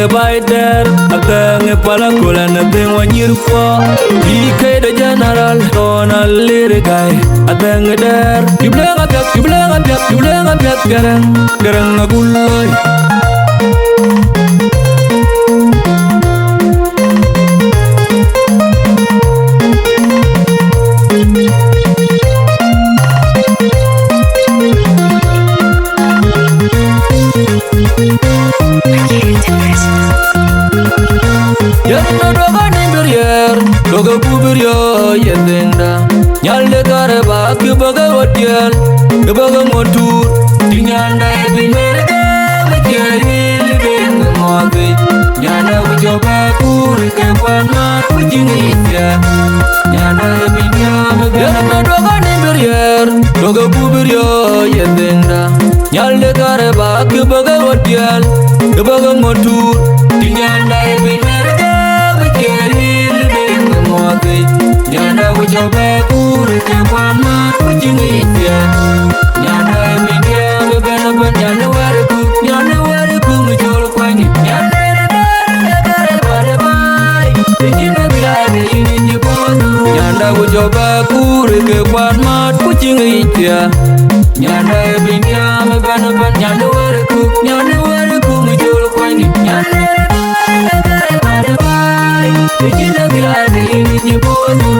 baiter, atang pala kulan atang wanyir po. Ike the general, Ronald Lirikai, atang der. Kiblang apiat, garang aguloy. Doga kubiryo yendenda Nyalde kare bak baga wadial baga motur Dinyanda ebinerga Mekeri libeng mwagi Nyanda ujoba kuri kepanat Ujingitya Nyanda ebinya Megana doga nimbiryer Doga kubiryo yendenda Nyalde kare bak baga wadial baga motur Dinyanda ebinerga Mekeri Nyanda ujoba kuri kepanat Ujingitya Nyanda ebinya Megana ban nyanda wariku Ngejol kwanyi Nyanda edadare pada bai Dijina bilade ini nyepodu Nyanda ujoba kuri kepanat Ujingitya Nyanda ebinya Megana ban nyanda wariku Ngejol kwanyi Nyanda edadare pada bai Dijina bilade ini nyepodu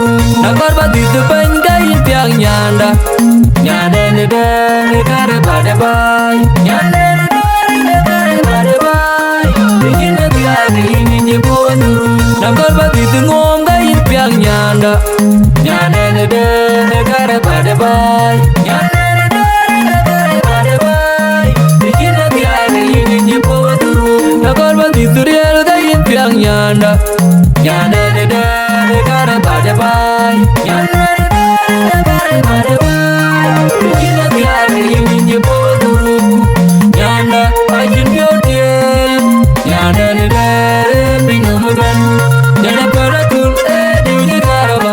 Nakar bati sepan kain piang nyanda Nyanda edadare pada bai Nyanda edadare pada bai Dijina bilade ini nyepodu Nakar bati tengom kain piang nyanda Nyanda edadare pada bai Nyanda edadare pada bai Dijina bilade ini nyepodu Nakar bati suriel kain piang nyanda Nyanda edadare pada bai Nyanda edadare pada bai Dijina bilade ini nyepodu Nyanda ajin biotiel Nyanda edadare bingamugan Nyanda paratul edini karaba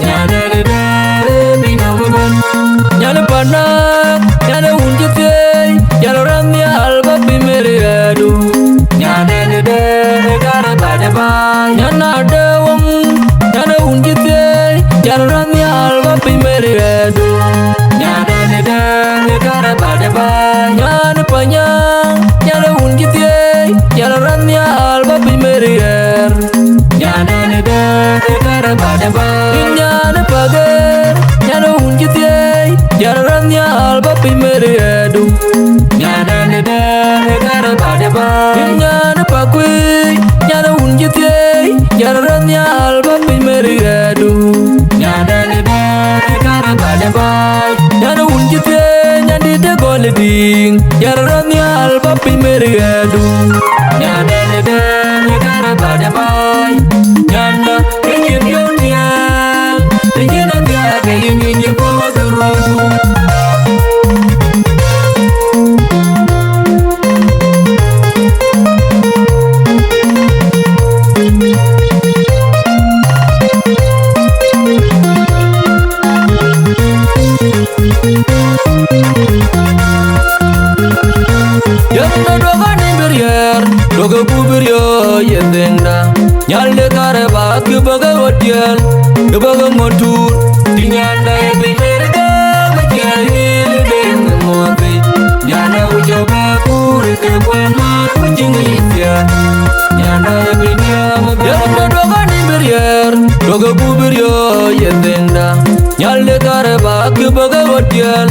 Nyanda edadare bingamugan Nyanda panak Nyanda unjutei Nyanda ramya alba bimeriadu Nyanda edadare pada bai Nyanda dawang Nyanda unjutei Nyanda ramya alba bimeriadu Nyanda edadare pada bai Nyanda panyang Nyanda unjutei Nyanda ramya alba bimeriadu Nyanda edadare pada bai Nyanda pagar Nyanda unjutei Nyanda ramya alba bimeriadu Nyanda edadare pada bai Nyanda pakui Nyanda unjutei Nyanda ramya alba bimeriadu Nyanda edadare pada bai Nyanda unjutei Nyanda degoleding Nyanda ramya alba bimeriadu Nyanda edadare pada bai Nyanda ingin dunia Ingin dia ingin nyepodu Doga kubiryo yendenda Nyalde kare bak baga wadial baga motur Dinyanda ebinerga Mekeri libeng mwagi Nyanda ujoba kuri kepanat Ujingitya Nyanda ebinya Nyanda doga nimbiryer Doga kubiryo yendenda Nyalde kare bak baga wadial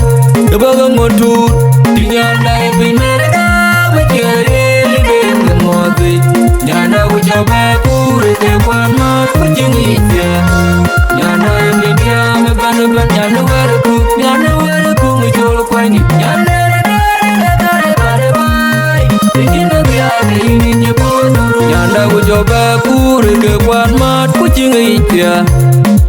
baga motur Dinyanda ebinerga Mekeri Nyanda ujoba kuri kepanat Ujingitya Nyanda ebinya Megana ban nyanda wariku Ngejol kwanyi Nyanda edadare pada bai Dijina bilade ini nyepodu Nyanda ujoba kuri kepanat Ujingitya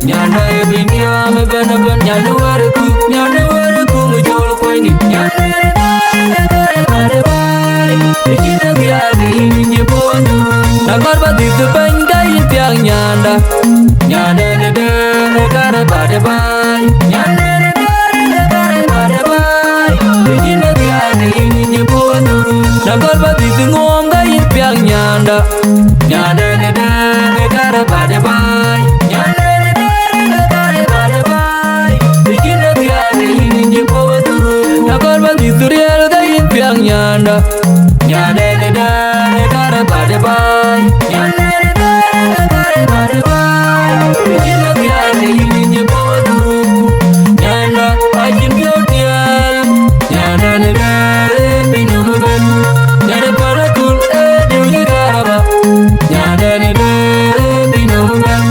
Nyanda ebinya Megana ban nyanda wariku Ngejol kwanyi Nyanda edadare pada bai Dijina bilade ini nyepodu Nakar bati sepan kain piang nyanda Nyanda edadare pada bai Nyanda edadare pada bai Dijina bilade ini nyepodu Nakal bati ngom ga piang nyanda. Nyanda ne da pada bai. Nyanda ne da pada bai. Bikin dia ini je bawa turu. Nakal bati real ga piang nyanda. Nyanda ne da pada bai. Nyanda ne da pada bai. Bikin dia ini je bawa turu. Nyanda ajin dia. Nyanda ne da minum ben. Nyanda para kul dewi garaba. Nyanda ne da minum ben.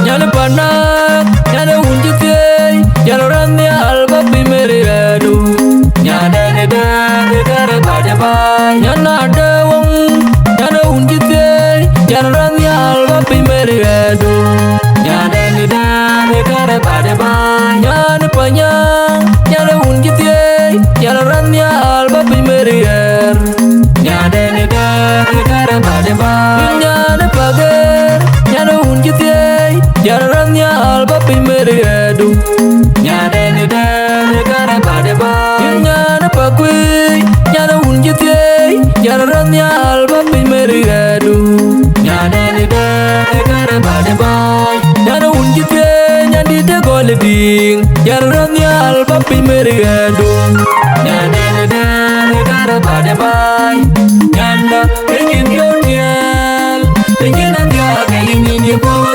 Nyanda panak. Nyanda unjute. Nyanda ramya alba bimeri adu. Nyanda ne da pada bai. Nyanda dawang. Nyanda unjute. Nyanda ramya alba bimeri adu. Nyanda ne da pada bai. Nyanda panyang. Nyanda unjute. Nyanda ramya alba bimeri adu. Nyanda ne da pada bai. Nyanda pagar. Nyanda unjute. Nyanda ramya alba bimeri adu. Nyanda ne da pada bai. Nyanda pakui. Nyanda unjute. Nyanda ramya alba bimeri adu. Nyanda ne da pada bai. Nyanda unjute. Nyanda de golding. Nyanda ramya alba bimeri adu. Nyanda ne da pada bai. Nyanda ingin dunia, ingin anda ingin dia bawa